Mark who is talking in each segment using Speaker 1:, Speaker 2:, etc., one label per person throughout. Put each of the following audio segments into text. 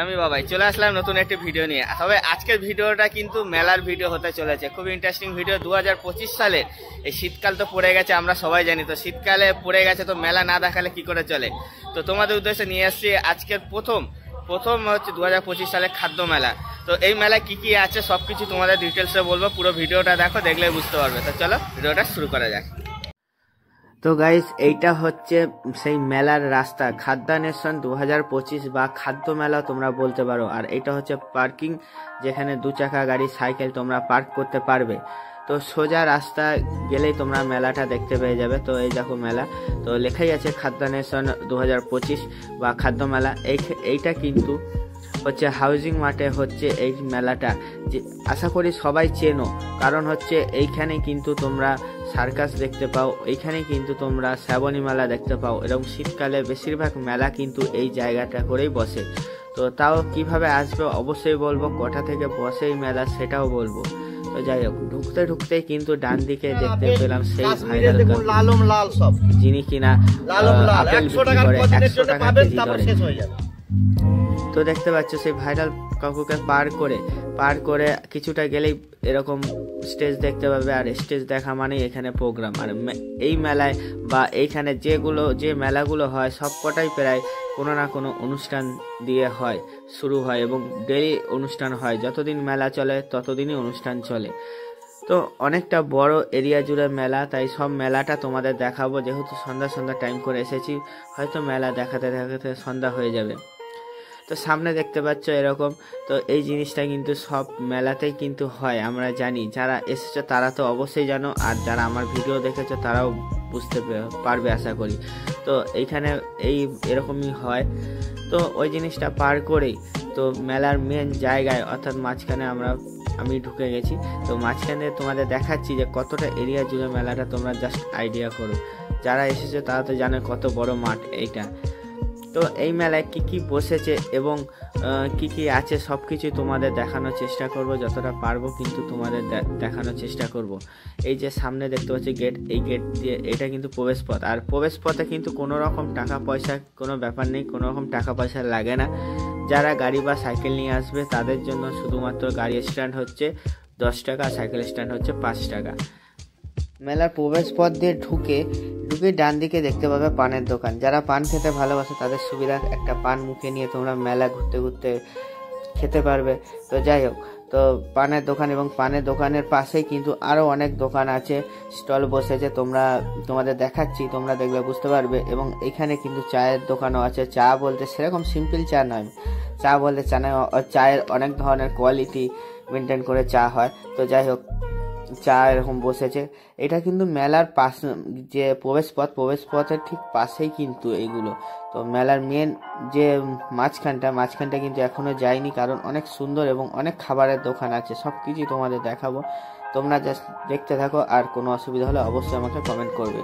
Speaker 1: আমি বাবাই চলে আসলাম নতুন একটি ভিডিও নিয়ে। তবে আজকের ভিডিওটা কিন্তু মেলার ভিডিও হতে চলেছে, খুব ইন্টারেস্টিং ভিডিও। 2025 সালে এই শীতকাল তো পড়ে গেছে, আমরা সবাই জানি। তো শীতকালে পড়ে গেছে, তো মেলা না দেখালে কি করে চলে। তো তোমাদের উদ্দেশ্যে নিয়ে আসছি আজকের প্রথম হচ্ছে 2025 সালে খাদ্য মেলা। তো এই মেলায় কি কি আছে সবকিছু তোমাদের ডিটেলসে বলবো, পুরো ভিডিওটা দেখো, দেখলে বুঝতে পারবে। তো চলো ভিডিওটা শুরু করা যাক। তো গাইস, এইটা হচ্ছে সেই মেলার রাস্তা, খাদ্যান্বেষণ 2025 বা খাদ্য মেলা তোমরা বলতে পারো। আর এটা হচ্ছে পার্কিং, যেখানে 2 চাকা গাড়ি, সাইকেল তোমরা পার্ক করতে পারবে। তো সোজা রাস্তা গেলেই তোমরা মেলাটা দেখতে পেয়ে যাবে। তো এই দেখো মেলা, তো লেখাই আছে খাদ্যান্বেষণ 2025 বা খাদ্য মেলা। এইটা কিন্তু হচ্ছে হাউজিং মাঠে হচ্ছে এই মেলাটা, যে আশা করি সবাই চেনো। কারণ হচ্ছে এইখানে কিন্তু তোমরা সার্কাস দেখতে পাও, এইখানে কিন্তু তোমরা শ্রাবণী মেলা দেখতে পাও। এরকম শীতকালে বেশিরভাগ মেলা কিন্তু এই জায়গাটা করেই বসে। তো তাও কিভাবে আসবে অবশ্যই বলবো, কটা থেকে বসে এই মেলা সেটাও বলবো। তো যাই হোক, ঢুকতেই কিন্তু ডান দিকে দেখতে পেলাম সেই ভাইরাল যিনি কিনা আপেল বিক্রি করে 100 টাকা কেজি ধরে। তো দেখতে পাচ্ছ সেই ভাইরাল কাকুকে পার করে কিছুটা গেলেই এরকম স্টেজ দেখতে পাবে। আর স্টেজ দেখা মানেই এখানে প্রোগ্রাম। আর এই মেলায় বা এইখানে যে মেলাগুলো হয় সবকটাই প্রায় কোনো না কোনো অনুষ্ঠান দিয়ে শুরু হয় এবং ডেইলি অনুষ্ঠান হয়। যতদিন মেলা চলে ততদিনই অনুষ্ঠান চলে। তো অনেকটা বড় এরিয়া জুড়ে মেলা, তাই সব মেলাটা তোমাদের দেখাবো। যেহেতু সন্ধ্যা টাইম করে এসেছি, হয়তো মেলা দেখাতে দেখাতে সন্ধ্যা হয়ে যাবে। তো সামনে দেখতে পাচ্ছ এরকম, তো এই জিনিসটা কিন্তু সব মেলাতেই কিন্তু হয়, আমরা জানি। যারা এসেছো তারা তো অবশ্যই জানো, আর যারা আমার ভিডিও দেখেছো তারাও বুঝতে পারবে আশা করি। তো এইখানে এরকমই হয়। তো ওই জিনিসটা পার করেই তো মেলার মেন জায়গায়, অর্থাৎ মাঝখানে আমি ঢুকে গেছি। তো মাঝখানে তোমাদের দেখাচ্ছি যে কতটা এরিয়া জুড়ে মেলাটা, তোমরা জাস্ট আইডিয়া করো। যারা এসেছো তারা তো জানে কত বড় মাঠ এইটা। তো এই মেলায় কি কি বসেছে এবং কি কি আছে সব কিছুই তোমাদের দেখানোর চেষ্টা করব, যতটা পারবো কিন্তু তোমাদের দেখানোর চেষ্টা করব। এই যে সামনে দেখতে পাচ্ছি গেট, এই গেট দিয়ে এটা কিন্তু প্রবেশ পথ। আর প্রবেশ পথে কিন্তু কোনো রকম টাকা পয়সা কোনো ব্যাপার নেই, কোনো রকম টাকা পয়সা লাগে না। যারা গাড়ি বা সাইকেল নিয়ে আসবে তাদের জন্য শুধুমাত্র গাড়ি স্ট্যান্ড হচ্ছে 10 টাকা, সাইকেল স্ট্যান্ড হচ্ছে 5 টাকা। মেলার প্রবেশ পথ দিয়ে ঢুকে ডান দিকে দেখতে পাবে পানের দোকান। যারা পান খেতে ভালোবাসে তাদের সুবিধা, একটা পান মুখে নিয়ে তোমরা মেলা ঘুরতে খেতে পারবে। তো যাই হোক, তো পানের দোকান এবং পানের দোকানের পাশেই কিন্তু আরও অনেক দোকান আছে, স্টল বসেছে। তোমাদের দেখাচ্ছি, তোমরা দেখলে বুঝতে পারবে। এবং এখানে কিন্তু চায়ের দোকানও আছে। চা বলতে সেরকম সিম্পল চা নয়, চা বলতে চায়ের অনেক ধরনের কোয়ালিটি মেনটেন করে চা হয়। তো যাই হোক, চা এরকম বসেছে। এটা কিন্তু মেলার পাশে যে প্রবেশ পথের ঠিক পাশেই কিন্তু এইগুলো। তো মেলার মেন যে মাঝখানটা কিন্তু এখনো যায়নি, কারণ অনেক সুন্দর এবং অনেক খাবারের দোকান আছে। সব কিছুই তোমাদের দেখাবো, তোমরা জাস্ট দেখতে থাকো। আর কোনো অসুবিধা হলে অবশ্যই আমাকে কমেন্ট করবে।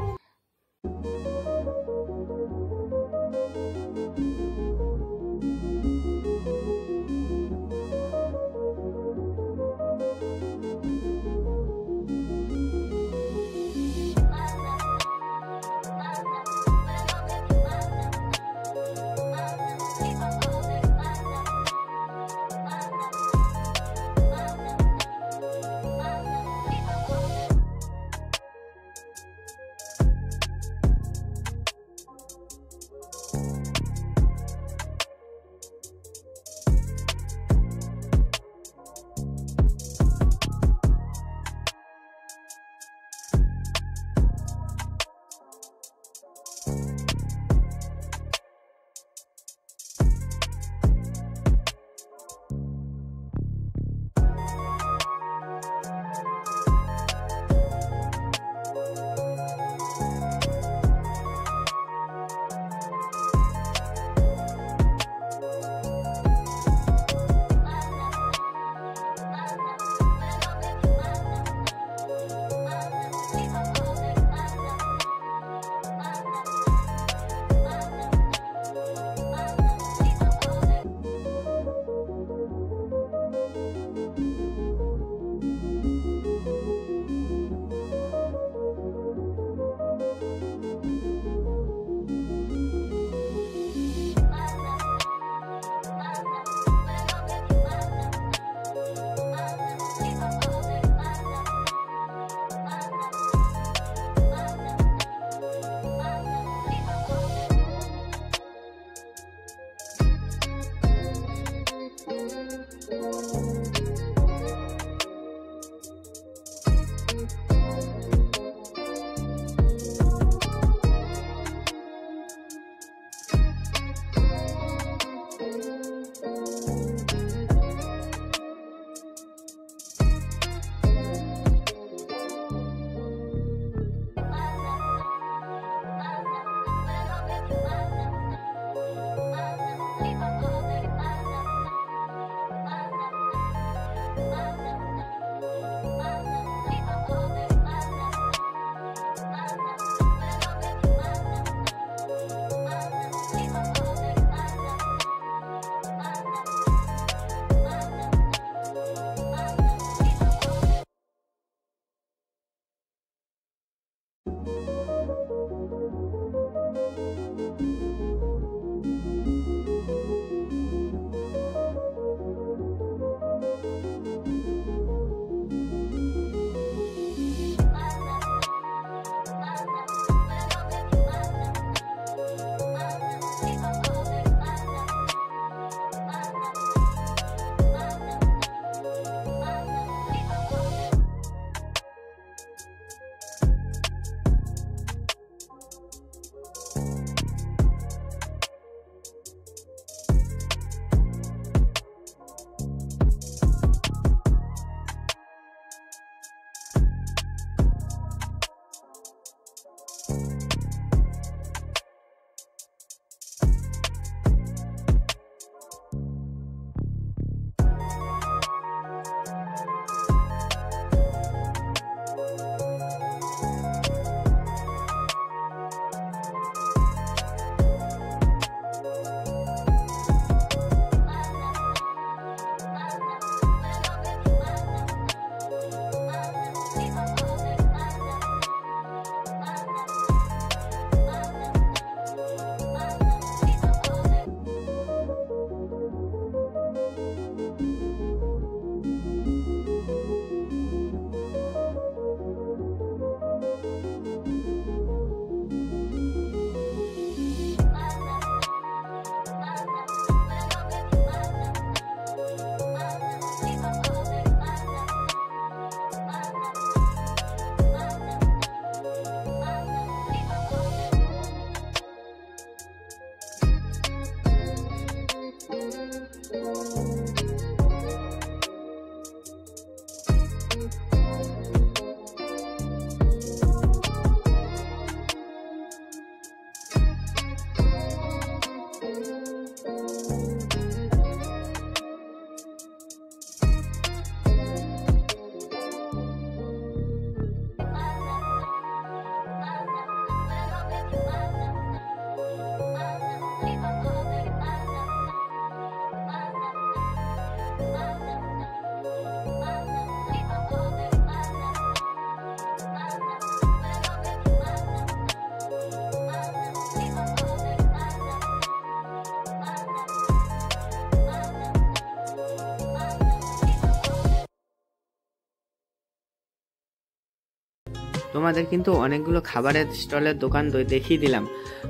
Speaker 1: তোমাদের কিন্তু অনেকগুলো খাবারের স্টলের দোকান দেখিয়ে দিলাম।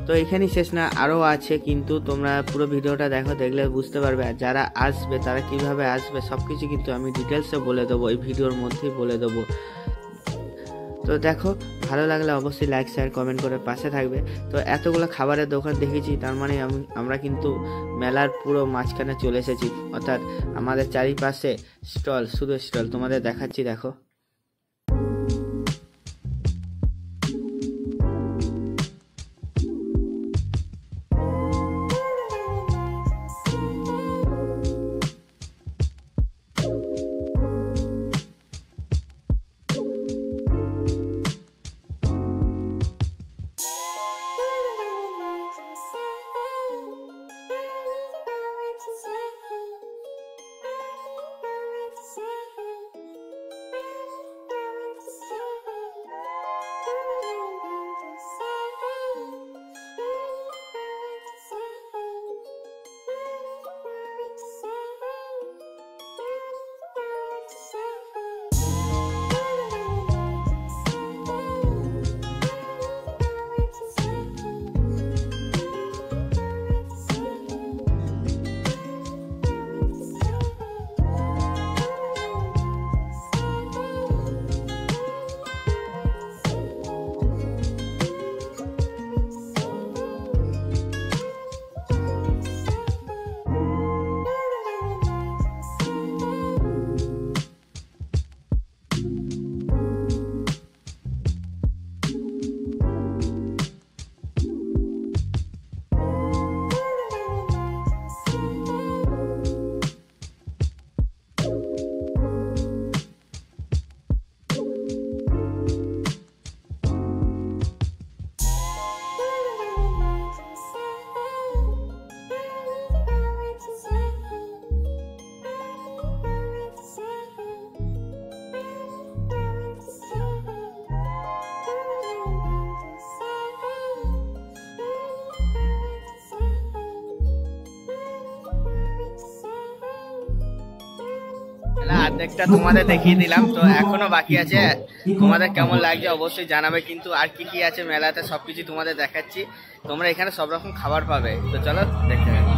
Speaker 1: তো এখানেই শেষ না, আরও আছে, কিন্তু তোমরা পুরো ভিডিওটা দেখো, দেখলে বুঝতে পারবে। আর যারা আসবে তারা কিভাবে আসবে সব কিছু কিন্তু আমি ডিটেলসে বলে দেবো, এই ভিডিওর মধ্যেই বলে দেবো। তো দেখো, ভালো লাগলে অবশ্যই লাইক শেয়ার কমেন্ট করে পাশে থাকবে। তো এতগুলো খাবারের দোকান দেখেছি, তার মানে আমরা কিন্তু মেলার পুরো মাঝখানে চলে এসেছি, অর্থাৎ আমাদের চারিপাশে স্টল, শুধু স্টল তোমাদের দেখাচ্ছি, দেখো। অর্ধেকটা তোমাদের দেখিয়ে দিলাম, তো এখনো বাকি আছে। তোমাদের কেমন লাগছে অবশ্যই জানাবে, কিন্তু আর কি কি আছে মেলাতে সবকিছু তোমাদের দেখাচ্ছি। তোমরা এখানে সব রকম খাবার পাবে, তো চলো দেখতে হবে।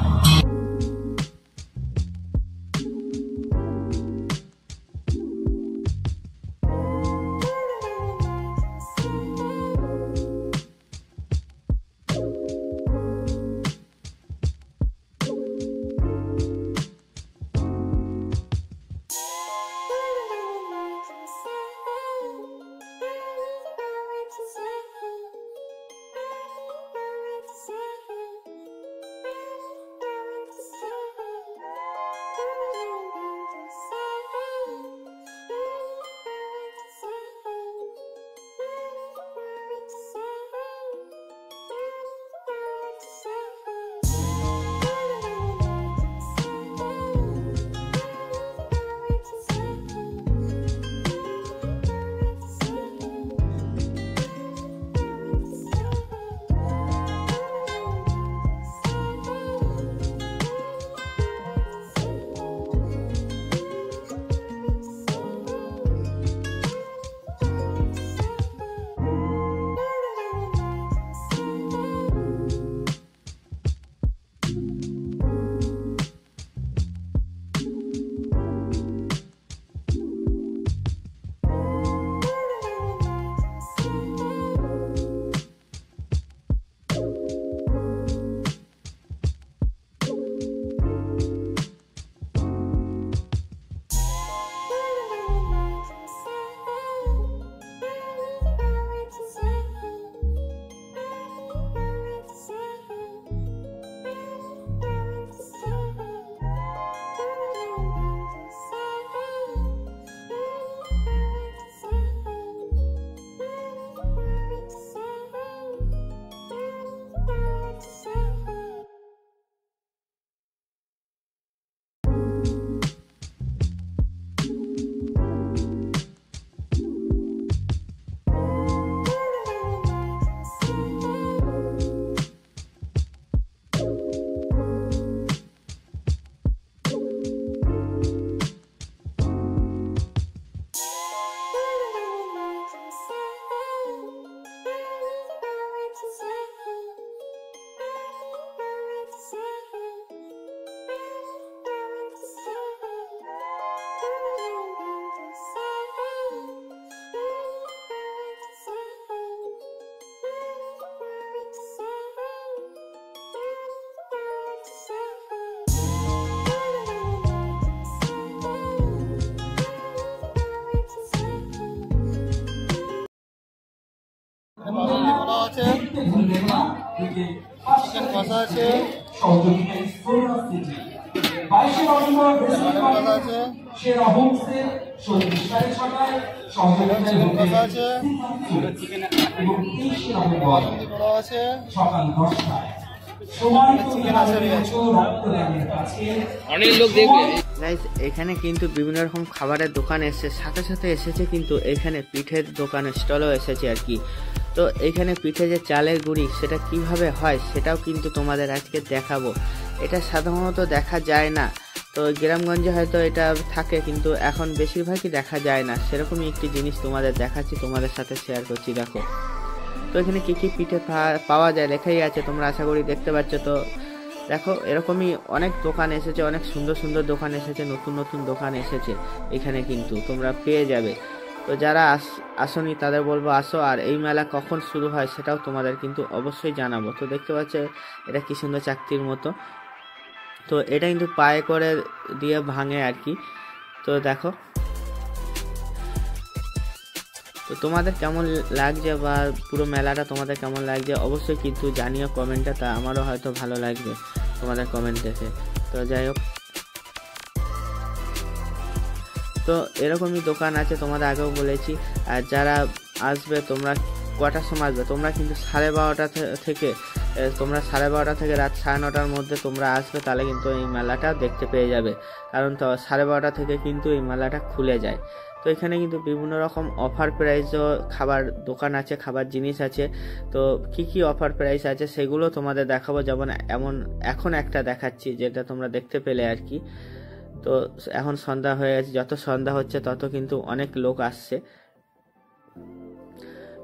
Speaker 1: আছে, চিকেন কষা আছে, অনেক লোক দেখবে। এখানে কিন্তু বিভিন্ন রকম খাবারের দোকান এসেছে, সাথে সাথে এসেছে কিন্তু এখানে পিঠের দোকানের স্টলও এসেছে আর কি। তো এখানে পিঠে যে চালের গুঁড়ি সেটা কিভাবে হয় সেটাও কিন্তু তোমাদের আজকে দেখাবো। এটা সাধারণত দেখা যায় না, তো গ্রামগঞ্জে হয়তো এটা থাকে, কিন্তু এখন বেশিরভাগই দেখা যায় না। সেরকমই একটি জিনিস তোমাদের দেখাচ্ছি, তোমাদের সাথে শেয়ার করছি। দেখো তো এখানে কি কি পিঠে পাওয়া যায় লেখাই আছে, তোমরা আশা করি দেখতে পাচ্ছ। তো দেখো এরকমই অনেক দোকান এসেছে, অনেক সুন্দর সুন্দর দোকান এসেছে, নতুন নতুন দোকান এসেছে এখানে, কিন্তু তোমরা পেয়ে যাবে। তো যারা আসনি তাদের বলবো আসো, আর এই মেলা কখন শুরু হয় সেটাও তোমাদের কিন্তু অবশ্যই জানাবো। তো দেখতে পাচ্ছ এটা কি সুন্দর চাকতির মতো, তো এটা কিন্তু পায়ে করে দিয়ে ভাঙে আর কি। তো দেখো তো তোমাদের কেমন লাগছে বা পুরো মেলাটা তোমাদের কেমন লাগছে অবশ্যই কিন্তু জানিও কমেন্টে, তা আমারও হয়তো ভালো লাগবে তোমাদের কমেন্ট দেখে। তো যাই হোক, তো এরকমই দোকান আছে তোমাদের আগেও বলেছি। আর যারা আসবে তোমরা কটার সময় আসবে, তোমরা কিন্তু 12:30 থেকে তোমরা 12:30 থেকে রাত 9:30-র মধ্যে তোমরা আসবে, তাহলে কিন্তু এই মেলাটা দেখতে পেয়ে যাবে। কারণ তো 12:30 থেকে কিন্তু এই মেলাটা খুলে যায়। তো এখানে কিন্তু বিভিন্ন রকম অফার প্রাইসও খাবার দোকান আছে, খাবার জিনিস আছে। তো কি কি অফার প্রাইস আছে সেগুলো তোমাদের দেখাবো, যেমন এখন একটা দেখাচ্ছি যেটা তোমরা দেখতে পেলে আর কি। তো এখন সন্ধ্যা হয়ে গেছে, যত সন্ধ্যা হচ্ছে তত কিন্তু অনেক লোক আসছে।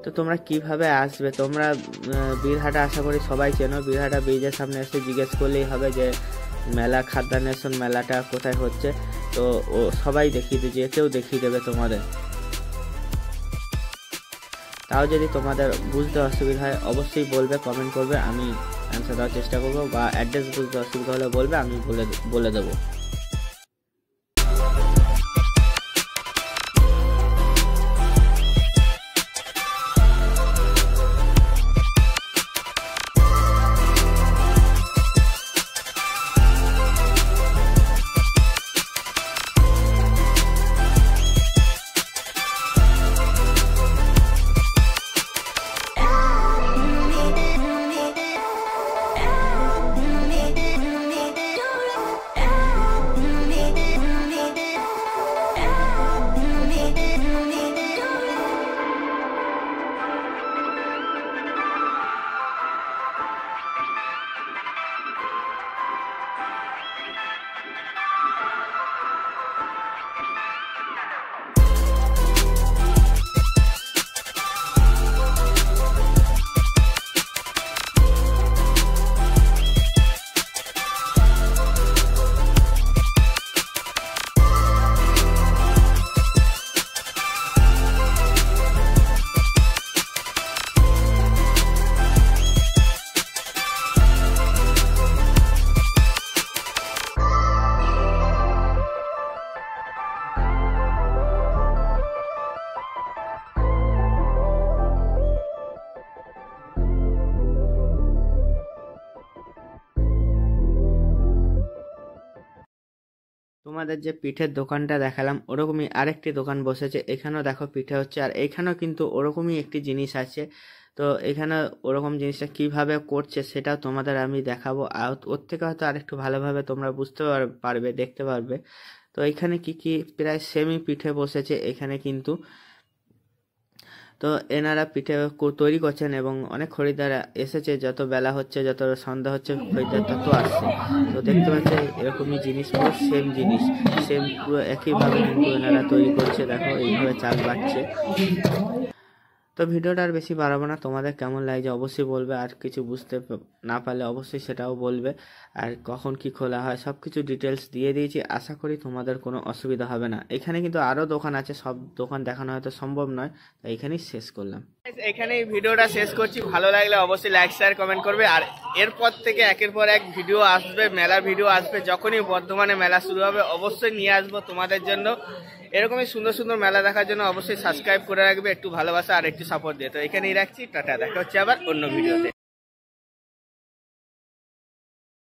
Speaker 1: তো তোমরা কিভাবে আসবে, তোমরা বীরহাটা আশা করি সবাই চেনো। বীরহাটা ব্রিজের সামনে এসে জিজ্ঞেস করলেই হবে যে মেলা খাদ্যান্বেষণ মেলাটা কোথায় হচ্ছে, তো ও সবাই দেখিয়ে দেবে, যে কেউ দেখিয়ে দেবে তোমাদের। তাও যদি তোমাদের বুঝতে অসুবিধা হয় অবশ্যই বলবে, কমেন্ট করবে, আমি অ্যান্সার দেওয়ার চেষ্টা করবো, বা অ্যাড্রেস বুঝতে অসুবিধা হলে বলবে, আমি বলে দেবো। তোমাদের যে পিঠের দোকানটা দেখালাম ওরকমই আরেকটি দোকান বসেছে, এখানেও দেখো পিঠে হচ্ছে, আর এখানেও কিন্তু ওরকমই একটি জিনিস আছে। তো এখানে ওরকম জিনিসটা কিভাবে করছে সেটাও তোমাদের আমি দেখাবো, আর ওর থেকে হয়তো আরেকটু ভালোভাবে তোমরা বুঝতে পারবে, দেখতে পারবে। তো এখানে কি প্রায় সেমি পিঠে বসেছে এখানে কিন্তু। তো এনারা পিঠে তৈরি করছেন এবং অনেক খরিদ্দার এসেছে, যত বেলা হচ্ছে, যত সন্ধ্যা হচ্ছে, খরিদ্দার তত আসছে। তো দেখতে পাচ্ছে এরকমই জিনিস, পুরো সেম জিনিস, সেম পুরো একইভাবে কিন্তু এনারা তৈরি করছে। দেখো এইভাবে চাল বাড়ছে। তো ভিডিওটা আর বেশি বাড়াবো না, তোমাদের কেমন লাগছে অবশ্যই বলবে, আর কিছু বুঝতে না পারলে অবশ্যই সেটাও বলবে, আর কখন কি খোলা হয় সব কিছু ডিটেলস দিয়ে দিয়েছি। আশা করি তোমাদের কোনো অসুবিধা হবে না। এখানে কিন্তু আরও দোকান আছে, সব দোকান দেখানো হয়তো সম্ভব নয়, তাই এখানেই শেষ করলাম। এখানেই ভিডিওটা শেষ করছি, ভালো লাগলে অবশ্যই লাইক শেয়ার কমেন্ট করবে। আর এরপর থেকে একের পর এক ভিডিও আসবে, মেলার ভিডিও আসবে, যখনই বর্ধমানে মেলা শুরু হবে অবশ্যই নিয়ে আসবো তোমাদের জন্য। এরকমই সুন্দর সুন্দর মেলা দেখার জন্য অবশ্যই সাবস্ক্রাইব করে রাখবে, একটু ভালোবাসা আর একটু সাপোর্ট দিয়ে। তো এখানেই রাখছি, টাটা, দেখা হচ্ছে আবার অন্য ভিডিওতে।